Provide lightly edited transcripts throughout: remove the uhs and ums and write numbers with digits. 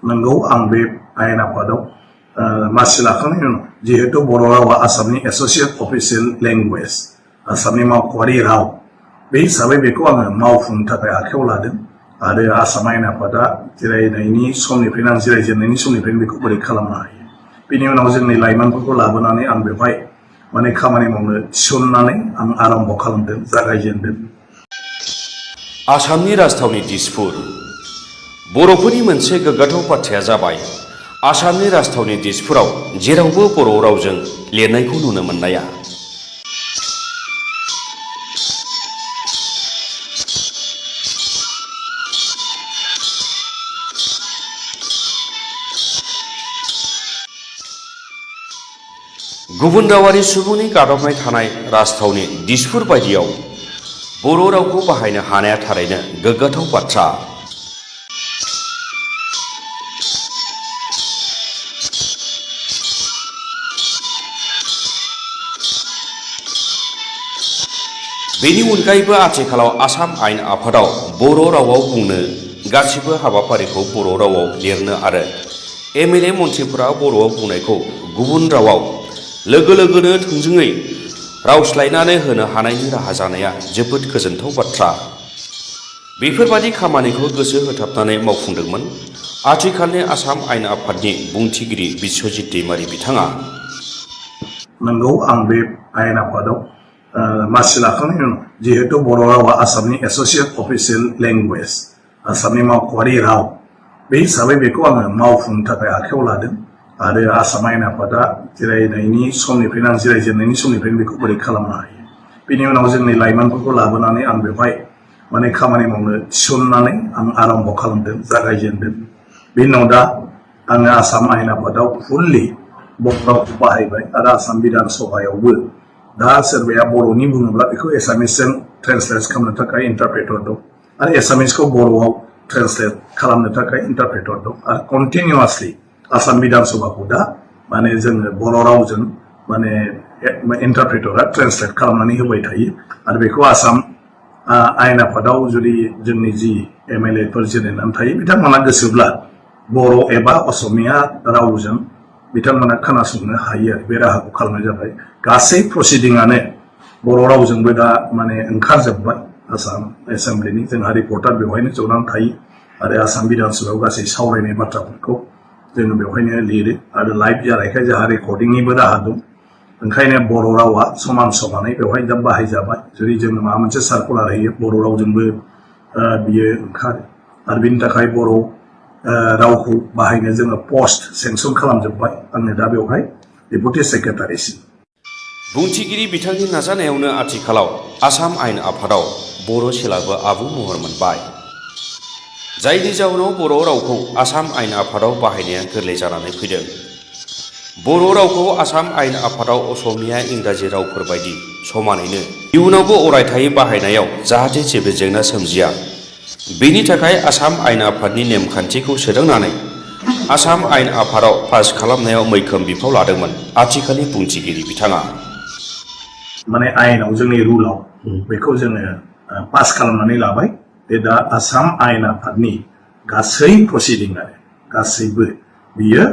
नंगौ आं बे आयेन आफादाव मासि लाखांनायनि उनाव जिहेतु बर' रावा आसामनि एस'सियेट अफिसियेल लेंगुवेज आसामनि मावख'आरि राव बे हिसाबै बेखौ आङो मावफुंनो थाखाय आखायाव लादों आरो आसाम आयेन आफादा जिरायनायनि समनिफ्रायनो आं जिरायजेननायनि समनिफ्रायनो बेखौ बोरै खालामनो हायो बेनि उनाव जोंनि लाइमोनफोरखौ लाबोनानै आं बेवहाय माने खामानि मावनो थिसननानै आं आरम्भ खालामदों जागायजेनदों। आसामनि राजथावनि दिसपुर बर'फोरनि मोनसे गोग्गाथाव बाथ्राया जाबाय आसामनि राजथावनि दिसपुराव जेरावबो बर' रावजों लिरनायखौ नुनो मोननाया। गुबुन रावारि सुबुंनि गादबनाय थानाय राजथावनि दिसपुर बायदियाव बर' रावखौ बाहायनो हानाया थारैनो गोग्गाथाव बाथ्रा। बेनि अनगायैबो आथिखालाव आसाम आयेन आफादाव बर' रावाव बुंनो गासिबो हाबाफारिखौ बर' रावाव लिरनो आरो एमएलए मन्थ्रिफोरा बर'आव बुंनायखौ गुबुन रावाव लोगो लोगोनो थोंजोङै रावस्लायनानै होनो हानायनि राहा जानाया जोबोद गोजोनथाव बाथ्रा। बेफोरबादि खामानिखौ गोसो होथाबनानै मावफुंदोंमोन आथिखालनि आसाम आयेन आफादनि बुंथिगिरि बिस्वजित दैमारि बिथाङा। नंगौ आं बे आयेन आफादाव मासि लाखांनायनि उनाव जिहेतु बर' रावा आसामनि एस'सियेट अफिसियेल लेंगुवेज आसामनि मावख'आरि राव बे हिसाबै बेखौ आङो मावफुंनो थाखाय आखायाव लादों आरो आसाम आयेन आफादा जिरायनायनि समनिफ्रायनो आं जिरायजेननायनि समनिफ्रायनो बेखौ बोरै खालामनो हायो बेनि उनाव जोंनि लाइमोनफोरखौ लाबोनानै आं बेवहाय माने खामानि मावनो थिसननानै आं आरम्भ खालामदों जागायजेनदों। बेनि उनाव दा आङो आसाम आयेन आफादाव फुललि बर' रावखौ बाहायबाय आरो आसाम बिधान सभायावबो दा सोरबाया बर'नि बुङोब्ला बेखौ एसामिसजों ट्रेन्सलेट खालामनो थाखाय इन्टारप्रेटर दं आरो एसामिसखौ बर'आव ट्रेन्सलेट खालामनो थाखाय इन्टारप्रेटर दं आरो कन्टिनिउवासलि आसाम बिधान सभाखौ दा माने जोङो बर' रावजों माने इन्टारप्रेटरा ट्रेन्सलेट खालामनानै होबाय थायो आरो बेखौ आसाम आयेन आफादाव जुदि जोंनि जि एमएलए फोर जिरायनानै थायो बिथांमोना गोसोब्ला बर' एबा असमिया रावजों बिथांमोना खोनासंनो हायो आरो बे राहाखौ खालामनाय जाबाय। गासै प्रसिडिंआनो बर' रावजोंबो दा माने ओंखारजोब्बाय आसाम एसेम्ब्लिनि जोंहा रिपर्टार बेवहायनो जनानै थायो आरो आसाम बिधान सभायाव गासै सावरायनाय बाथ्राफोरखौ जोङो बेवहायनो लिरो आरो लाइभ जानायखाय जोंहा रेकर्डिंनिबो राहा दं ओंखायनो बर' रावा समान समानै बेवहाय दा बाहायजाबाय। जुदि जोङो माबा मोनसे सार्कुलार होयो बर' रावजोंबो बियो ओंखारो आरो बिनि थाखाय बर' रावखौ बाहायनो जोङो पस्ट सेंसन खालामजोब्बाय आङो दा बेवहाय डेपुटि सेक्रेटारिसिम। बुंथिगिरि बिथांनि नाजानायावनो आथिखालाव आसाम आयेन आफादाव बर' सेलाबो आबुं महर मोनबाय जायनि जाउनाव बर' रावखौ आसाम आयेन आफादाव बाहायनाया गोरलै जानानै फैदों। बर' रावखौ आसाम आयेन आफादाव असमिया इंराजि रावफोर बायदि समानैनो इयुनावबो अरायथायै बाहायनायाव जाहाथे जेबो जेंना सोमजिया बेनि थाखाय आसाम आयेन आफादनि नेमखान्थिखौ सोदांनानै आसाम आयेन आफादाव पास खालामनायाव मैखोम बिफाव लादोंमोन आथिखालनि बुंथिगिरि बिथाङा। माने आयेनाव जोंनि रुलाव बेखौ जोङो पास खालामनानै लाबाय बे दा आसाम आयेन आफादनि गासै प्रसिडिं आरो गासैबो बियो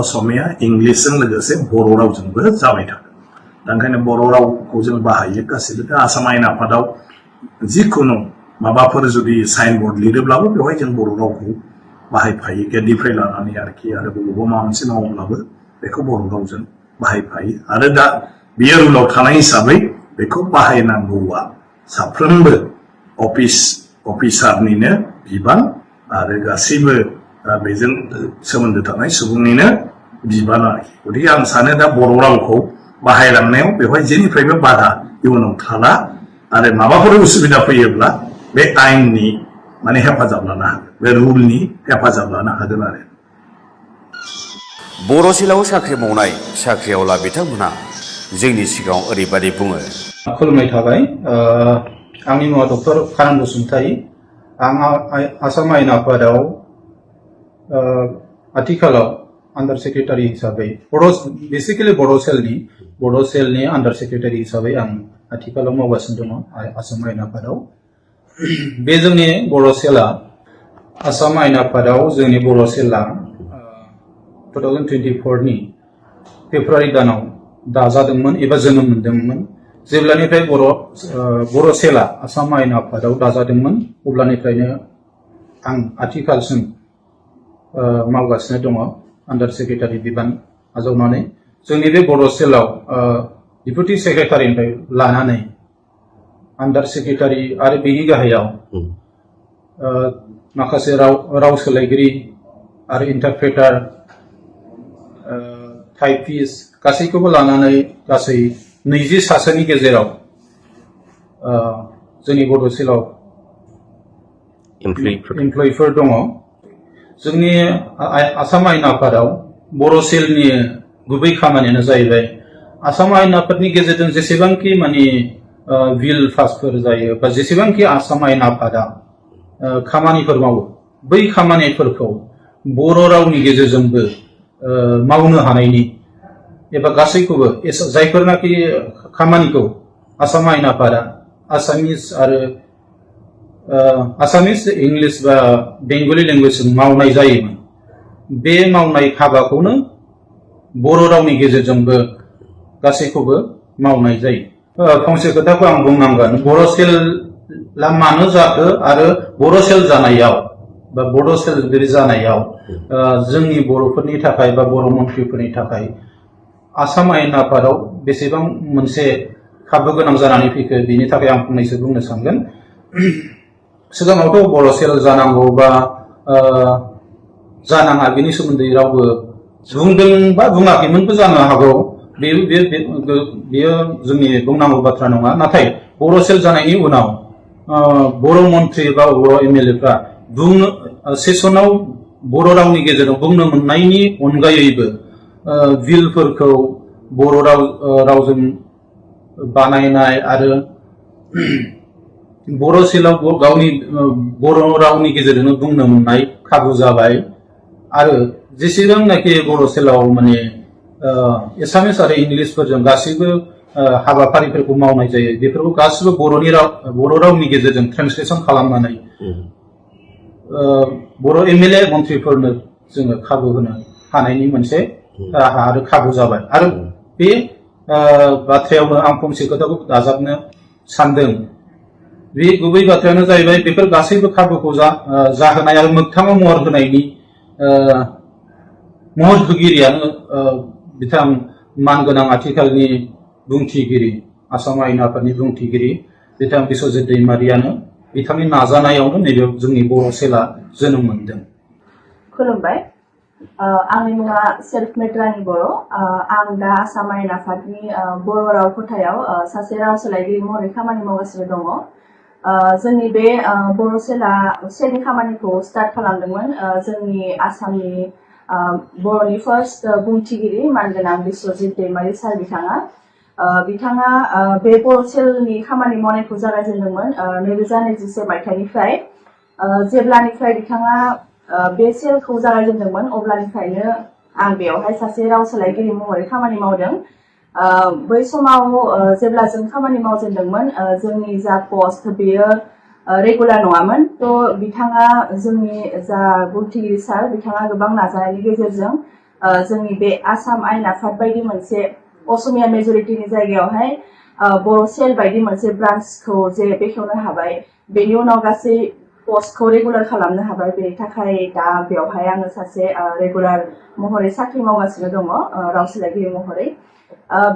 असमिया इंलिसजों लोगोसे बर' रावजोंबो जाबाय थागोन। दा ओंखायनो बर' रावखौ जों बाहायो गासैबो दा आसाम आयेन आफादाव जिखुनु माबाफोर जुदि साइन बर्ड लिरोब्लाबो बेवहाय जों बर' रावखौ बाहायफायो गेटनिफ्राय लानानै आरोखि आरो बबेबा माबा मोनसे मावोब्लाबो बेखौ बर' रावजों बाहायफायो आरो दा बियो रुलाव थानाय हिसाबै बेखौ बाहायनांगौआ साफ्रोमबो अफिसारनिनो बिबान आरो गासैबो बेजों सोमोन्दो थानाय सुबुंनिनो बिबान आरोखि। गतिके आं सानो दा बर' रावखौ बाहायलांनायाव बेवहाय जेनिफ्रायबो बाधा इयुनाव थाला आरो माबाफोर उसुबिदा फैयोब्ला बे आयेननि माने हेफाजाब लानो हागोन बे रुलनि हेफाजाब लानो हागोन आरो। बर' सेलाव साख्रि मावनाय साख्रिआवला बिथांमोनहा जोंनि सिगाङाव ओरैबादि बुङो। खुलुमनाय थाबाय आंनि मुङा डक्टर कारान बसुमतारी आं आसाम आयेन आफादाव आथिखालाव आन्डार सेक्रेटारि हिसाबै बेसिकेलि बर' सेलनि आन्डार सेक्रेटारि हिसाबै आं आथिखालाव मावगासिनो दङ आसाम आयेन आफादाव। बे जोंनि बर' सेला आसाम आयेन आफादाव जोंनि बर' सेलआ 2024 नि फेब्रुवारि दानाव दाजादोंमोन एबा जोनोम मोनदोंमोन। जेब्लानिफ्राय बर' सेलआ आसाम आयेन आफादाव दाजादोंमोन अब्लानिफ्रायनो आं आथिखालसिम मावगासिनो दङ आन्डार सेक्रेटारि बिबान आजावनानै। जोंनि बे बर' सेलआव डिपुटि सेक्रेटारिनिफ्राय लानानै आन्डार सेक्रेटारि आरो बेनि गाहायाव माखासे राव सोलायगिरि आरो इन्टारप्रेटार, टाइपिस्ट गासैखौबो लानानै गासै 20 सासेनि गेजेराव जोंनि बर' सेलआव एमप्लयिफोर दङ। जोंनि आसाम आयेन आफादाव बर' सेलनि गुबै खामानियानो जाहैबाय आसाम आयेन आफादनि गेजेरजों जेसेबांखि माने बिल पासफोर जायो बा जेसेबांखि आसाम आयेन आफादा खामानिफोर मावो बै खामानिफोरखौ बर' रावनि गेजेरजोंबो मावनो हानायनि एबा गासैखौबो जायफोरनाखि खामानिखौ आसाम आयेन आफादा आसामिस इंलिश बा बेंगली लेंगुवेजजों मावनाय जायोमोन बे मावनाय हाबाखौनो बर' रावनि गेजेरजोंबो गासैखौबो मावनाय जायो। फंसे खोथाखौ आं बुंनांगोन, बर' सेलआ मानो जाखो आरो बर' सेल जानायाव बा बर' सेल जानायाव जोंनि बर'फोरनि थाखाय बा बर' मन्थ्रिफोरनि थाखाय आसाम आयेन आफादाव बेसेबां मोनसे खाबु गोनां जानानै फैखो बेनि थाखाय आं फंनैसो बुंनो सानगोन। सिगाङावथ' बर' सेल जानांगौ बा जानाङा बेनि सोमोन्दै रावबो बुंदों बा बुङाखैमोनबो जानो हागौ, बेयो जोंनि बुंनांगौ बाथ्रा नङा। नाथाय बर' सेल जानायनि उनाव बर' मन्थ्रि बा बर' एमएलएफ्रा सेसनाव बर' रावनि गेजेराव बुंनो मोननायनि अनगायैबो बिलफोरखौ बर' रावजों बानायनाय आरो बर' सेलाव गावनि बर' रावनि गेजेरजोंनो बुंनो मोननाय खाबु जाबाय। आरो जेसेबांनाखि बर' सेलाव माने एसामिस आरो इंलिशफोरजों गासैबो हाबाफारिफोरखौ मावनाय जायो बेफोरखौ गासिबो बर' रावनि गेजेरजों ट्रेन्सलेसन खालामनानै बर' एमएलए मन्थ्रिफोरनो जोङो खाबु होनो हानायनि मोनसे राहा आरो खाबु जाबाय। आरो बे बाथ्रायावनो आं फंसे खोथाखौ दाजाबनो सानदों। बे गुबै बाथ्रायानो जाहैबाय बेफोर गासैबो खाबुखौ जाहोनाय आरो मोगथाङाव महर होनायनि महर होगिरियानो बिथां मानगोनां आथिखालनि बुंथिगिरि आसाम आयेन आफादनि बुंथिगिरि बिथां बिस्वजित दैमारियानो। बिथांनि नाजानायावनो नैबे जोंनि बर' सेलआ जोनोम मोनदों। खुलुमबाय, आंनि मुङा सेल्फमेड रानि बर'। आं दा आसाम आयेन आफादनि बर' राव खथायाव सासे राव सोलायगिरि महरै खामानि मावगासिनो दङ। जोंनि बे बर' सेलनि खामानिखौ स्टार्ट खालामदोंमोन जोंनि आसामनि बर'नि फार्स्ट बुंथिगिरि मानगोनां बिस्वजित दैमारि सार बिथाङा बे बर' सेलनि खामानि मावनायखौ जागायजेनदोंमोन 2021 मायथाइनिफ्राय। जेब्लानिफ्राय बिथाङा बे सेलखौ जागायजेनदोंमोन अब्लानिफ्रायनो आं बेवहाय सासे राव सोलायगिरि महरै खामानि मावदों। बै समाव जेब्ला जों खामानि मावजेनदोंमोन जोंनि जा पस्ट बेयो रेगुलार नङामोन। थ' बिथाङा जोंनि जा बुंथिगिरि सार बिथाङा गोबां नाजानायनि गेजेरजों जोंनि बे आसाम आयेन आफाद बायदि मोनसे असमिया मेजरिटिनि जायगायावहाय बर' सेल बायदि मोनसे ब्रान्चखौ जे बेखेवनो हाबाय, बेनि उनाव गासै पस्टखौ रेगुलार खालामनो हाबाय। बेनि थाखाय दा बेवहाय आङो सासे रेगुलार महरै साख्रि मावगासिनो दङ राव सोलायगिरि महरै।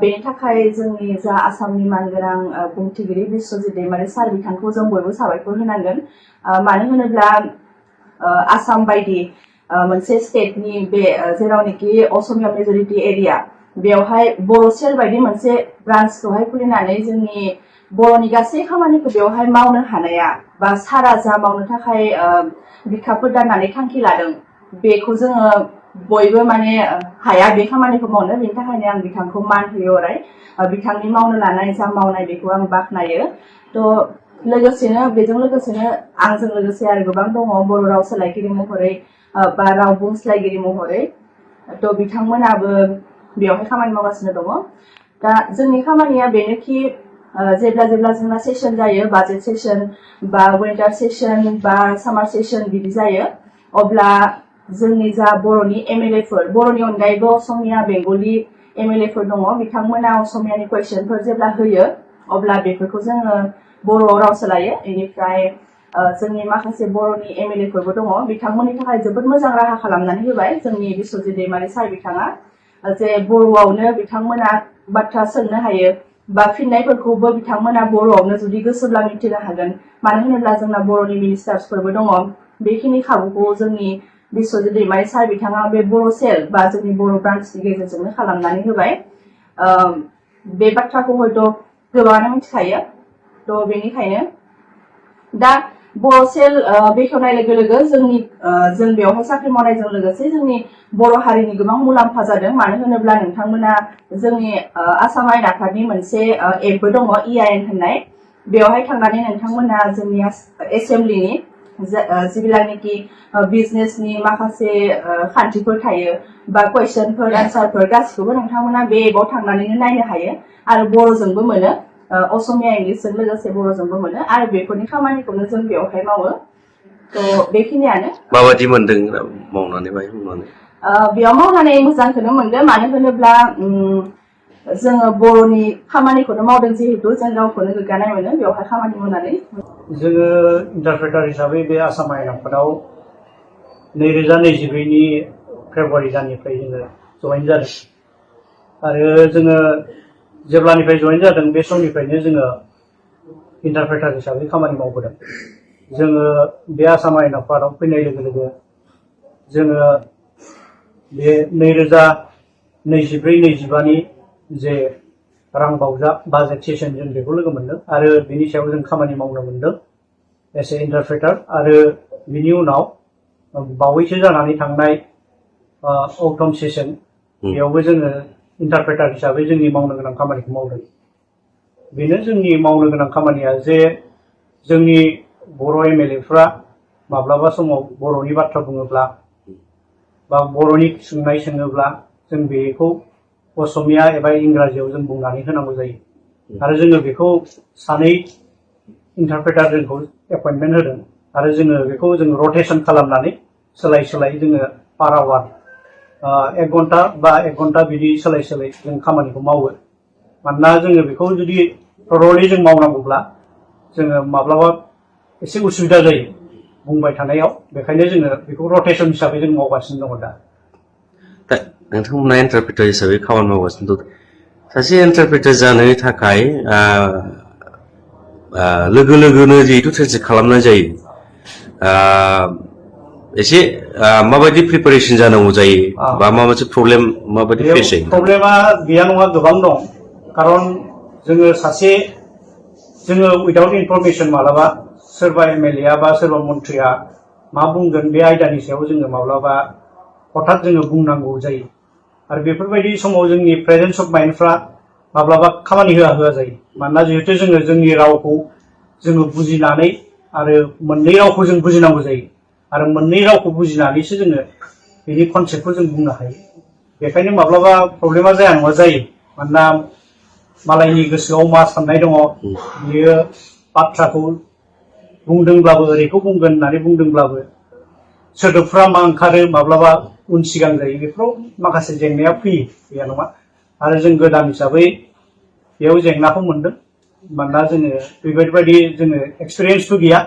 बेनि थाखाय जोंनि जा आसामनि मानगोनां बुंथिगिरि बिस्वजित दैमारि सार बिथांखौ जों बयबो साबायखर होनांगोन। मानो होनोब्ला आसाम बायदि मोनसे स्टेटनि बे जेरावनोखि असमिया मेजरिटि एरिया बेवहाय बर' सेल बायदि मोनसे ब्रान्चखौहाय खुलिनानै जोंनि बर'नि गासै खामानिखौ बेवहाय मावनो हानाया बा सारा जा मावनो थाखाय बिखाफोर दाननानै थांखि लादों बेखौ जोङो बयबो माने हाया बे खामानिखौ मावनो। बेनि थाखायनो आं बिथांखौ मान होयो अराय। बिथांनि मावनो लानाय जा मावनाय बेखौ आं बाख्नायो। थ' बेजों लोगोसेनो आंजों लोगोसे आरो गोबां दङ बर' राव सोलायगिरि महरै बा राव बुंस्लायगिरि महरै। थ' बिथांमोनाबो बेवहाय खामानि मावगासिनो दङ। दा जोंनि खामानिया बेनोखि जेब्ला जोंना सेशन जायो बाजेट सेशन बा विंटार सेशन बा सामार सेशन बिदि जायो अब्ला जोंनि जा बर'नि एमएलए फोर बर'नि अनगायैबो असमिया बेंगलि एमएलए फोर दङ बिथांमोना असमियानि कुइसनफोर जेब्ला होयो अब्ला बेफोरखौ जोङो बर'आव राव सोलायो बेनिफ्राय जोंनि माखासे बर'नि एमएलए फोरबो दङ बिथांमोननि थाखाय जोबोद मोजां राहा खालामनानै होबाय जोंनि बिस्वजित दैमारि सार बिथाङा जे बर'आवनो बिथांमोना बाथ्रा सोंनो हायो बा फिननायफोरखौबो बिथांमोना बर'आवनो जुदि गोसोब्ला मिथिनो हागोन मानो होनोब्ला जोंना बर'नि मिनिस्टार्सफोरबो दङ बेखिनि खाबुखौ जोंनि बिस्वजित दैमारि सार बिथाङा बे बर' सेल बा जोंनि बर' ब्रान्चनि गेजेरजोंनो खालामनानै होबाय बे बाथ्राखौ हयथ' गोबाङानो मिथिखायो थ' बेनिखायनो दा बर' सेल बेखेवनाय लोगो लोगो जों बेवहाय साख्रि मावनायजों लोगोसे जोंनि बर' हारिनि गोबां मुलाम्फा जादों मानो होनोब्ला नोंथांमोना जोंनि आसाम आयेन आफादनि मोनसे एपबो दङ EIN होननाय बेवहाय थांनानै नोंथांमोना जोंनि एसेम्बलिनि जिबिलानोखि बिजनेसनि माखासे खान्थिफोर थायो बा कुइसनफोर एन्सारफोर गासिखौबो नोंथांमोना बे एपआव थांनानैनो नायनो हायो आरो बर'जोंबो मोनो असमिया इंलिसजों लोगोसे बर'जोंबो मोनो आरो बेफोरनि खामानिखौनो जों बेवहाय मावो थ' बेखिनियानो माबादि मोनदों मावनानै बेयाव मावनानै मोजांखौनो मोनदों मानो होनोब्ला जोङो बर'नि खामानिखौनो मावदों जिहेतु जों गावखौनो गोग्गानाय मोनो बेवहाय खामानि मावनानै जोङो इन्टारप्रेटार हिसाबै बे आसाम आयेन आफादाव 2022 फेब्रुवारि दाननिफ्राय जोङो जइन जादों आरो जोङो जेब्लानिफ्राय जइन जादों बे समनिफ्रायनो जोङो इन्टारप्रेटार हिसाबै खामानि मावबोदों जोङो बे आसाम आयेन आफादाव फैनाय लोगो लोगो जोङो बे 2024-25 जे रां बावजा बाजेट सेसन जों बेखौ लोगो मोनदों आरो बिनि सायाव जों खामानि मावनो मोनदों एस ए इन्टारप्रेटार आरो बिनि उनाव बावैसो जानानै थांनाय अक्टम सेसन बेयावबो जोङो इन्टारप्रेटार हिसाबै जोंनि मावनो गोनां खामानिखौ मावदों बेनो जोंनि मावनो गोनां खामानिया जे जोंनि बर' एमएलएफ्रा माब्लाबा समाव बर'नि बाथ्रा बुङोब्ला बा बर'नि सोंनाय सोङोब्ला जों बेखौ असमिया एबा इंराजियाव जों बुंनानै होनांगौ जायो आरो जोङो बेखौ सानै इन्टारप्रेटार जोंखौ एपइन्टमेन्ट होदों आरो जोङो बेखौ जों रटेसन खालामनानै सोलाय जोङो पार आवार 1 घन्टा बा 1 घन्टा बिदि सोलाय जों खामानिखौ मावो मानोना जोङो बेखौ जुदि थरलि जों मावनांगौब्ला जोङो माब्लाबा एसे उसुबिदा जायो बुंबाय थानायाव बेखायनो जोङो बेखौ रटेसन हिसाबै जों मावगासिनो दङ दा नोंथांमोना इन्टारप्रेटार हिसाबै खामानि मावगासिनो दं सासे इन्टारप्रेटार जानो थाखाय लोगो लोगोनो जिहेतु ट्रेन्सलेट खालामनाय जायो एसे माबायदि प्रिपारेसन जानांगौ जायो बा मा मोनसे प्रब्लेम माबायदि फेस जायो प्रब्लेमा गैया नङा गोबां दं खारन जोङो उइदाउट इनफरमेसन मालाबा सोरबा एमएलए बा सोरबा मन्थ्रिया मा बुंगोन बे आयदानि सायाव जोङो माब्लाबा हठाৎ जोङो बुंनांगौ जायो आरो बेफोरबायदि समाव जोंनि प्रेजेन्स अफ माइन्डफ्रा माब्लाबा खामानि होआ जायो मानोना जिहेतु जोङो जोंनि रावखौ जोङो बुजिनानै आरो मोननै रावखौ जों बुजिनांगौ जायो आरो मोननै रावखौ बुजिनानैसो जोङो बेनि कनसेप्टखौ जों बुंनो हायो बेखायनो माब्लाबा प्रब्लेमा जाया नङा जायो मानोना मालायनि गोसोआव मा साननाय दङ बियो बाथ्राखौ बुंदोंब्लाबो ओरैखौ बुंगोन होननानै बुंदोंब्लाबो सोदोबफ्रा मा ओंखारो माब्लाबा उन सिगां जायो बेफोराव माखासे जेंनाया फैयो गैया नङा आरो जों गोदान हिसाबै बेयाव जेंनाखौ मोनदों मानोना जोङो बेबायदि जोङो एक्सपिरियेन्सबो गैया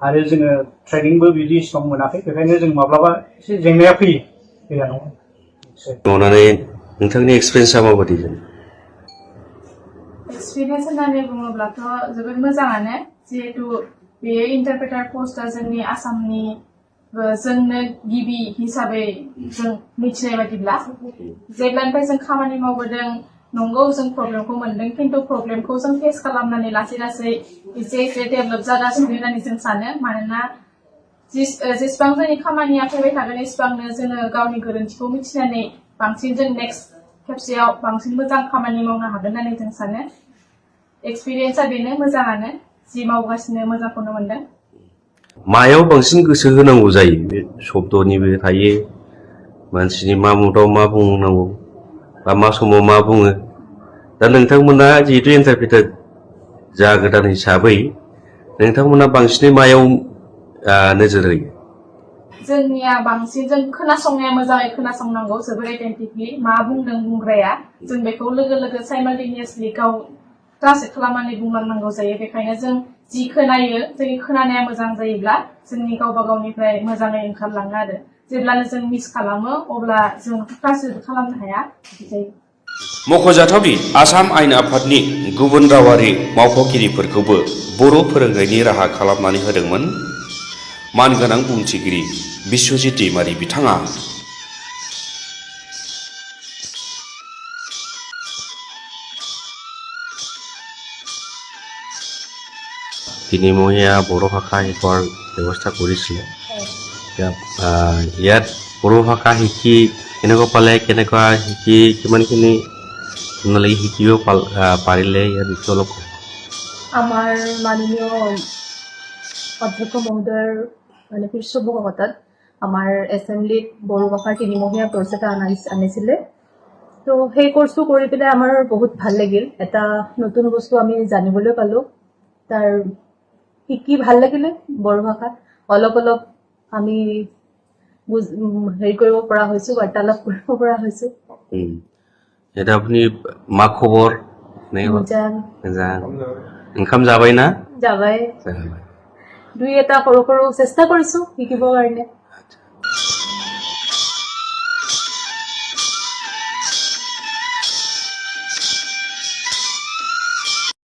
आरो जोङो ट्रेनिंबो बिदि इसिबां मोनाखै बेखायनो जों माब्लाबा एसे जेंनाया फैयो गैया नङा मावनानै नोंथांनि एक्सपिरियेन्सआ माबायदि एक्सपिरियेन्स होननानै बुङोब्लाथ' जोबोद मोजाङानो जिहेतु बेयो इन्टारप्रेटार पस्टआ जोंनि आसामनि जोंनो गिबि हिसाबै जों मिथिनाय बायदिब्ला जेब्लानिफ्राय जों खामानि मावबोदों नंगौ जों प्रब्लेमखौ मोनदों खिन्थु प्रब्लेमखौ जों फेस खालामनानै लासै एसे डेभेलप जागासिनो होननानै जों सानो मानोना जेसेबां जोंनि खामानिया फैबाय थागोन एसेबांनो जोङो गावनि गोरोन्थिखौ मिथिनानै बांसिन जों नेक्स्ट खेबसेयाव बांसिन मोजां खामानि मावनो हागोन होननानै जों सानो एक्सपिरियेन्सआ बेनो मोजाङानो जि मावगासिनो मोजांखौनो मोनदों मायाव बांसिन गोसो होनांगौ जायो बे शब्दनिबो थायो मानसिनि मा मुदाव मा बुंनांगौ बा मा समाव मा बुङो दा नोंथांमोना जिहेतु इन्टारप्रेटार जागोदान हिसाबै नोंथांमोना बांसिनै मायाव नोजोर होयो जोंनिया बांसिन जों खोनासंनाया मोजाङै खोनासंनांगौ जोबोर एटेन्टिभलि मा बुंदों बुंग्राया जों बेखौ लोगो लोगो साइमाल्टेनियासलि गाव ट्रान्सलेट खालामनानै बुंलांनांगौ जायो बेखायनो जों जि खोनायो जोंनि खोनानाया मोजां जायोब्ला जोंनि गावबा गावनिफ्राय मोजाङै ओंखारलाङो आरो जेब्लानो जों मिस खालामो अब्ला जों ट्रान्सलेट खालामनो हाया बिदि जायो मख'जाथावदि आसाम आयेन आफादनि गुबुन रावारि मावख'गिरिफोरखौबो बर' फोरोंनायनि राहा खालामनानै होदोंमोन मानगोनां बुंथिगिरि बिश्वजित दैमारि बिथाङा তিনিমহীয়া বড়ো ভাষা শিকোৱাৰ ব্যৱস্থা কৰিছিলে ইয়াত বড়ো ভাষা শিকি কেনেকুৱা পালে কেনেকুৱা শিকি কিমানখিনি আপোনালোকে শিকিব পাৰিলে ইয়াৰ বিষয়ে অলপ আমাৰ মাননীয় অধ্যক্ষ মহোদয়ৰ মানে পৃষ্ঠপোষকতাত আমাৰ এছেম্বলিত বড়ো ভাষাৰ 3 মহীয়া কোৰ্চ এটা আনিছিলে তো সেই কোৰ্চটো কৰি পেলাই আমাৰ বহুত ভাল লাগিল এটা নতুন বস্তু আমি জানিবলৈ পালো তাৰ শিকি ভাল লাগিলে বড়ো ভাষা অলপ অলপ আমি হেৰি কৰিব পৰা হৈছো বাৰ্তালাপ কৰিব পৰা হৈছো এটা আপুনি मा खबर मोजां ओंखाम जाबाय ना जाबाय দুই এটা সৰু সৰু চেষ্টা কৰিছো শিকিবৰ কাৰণে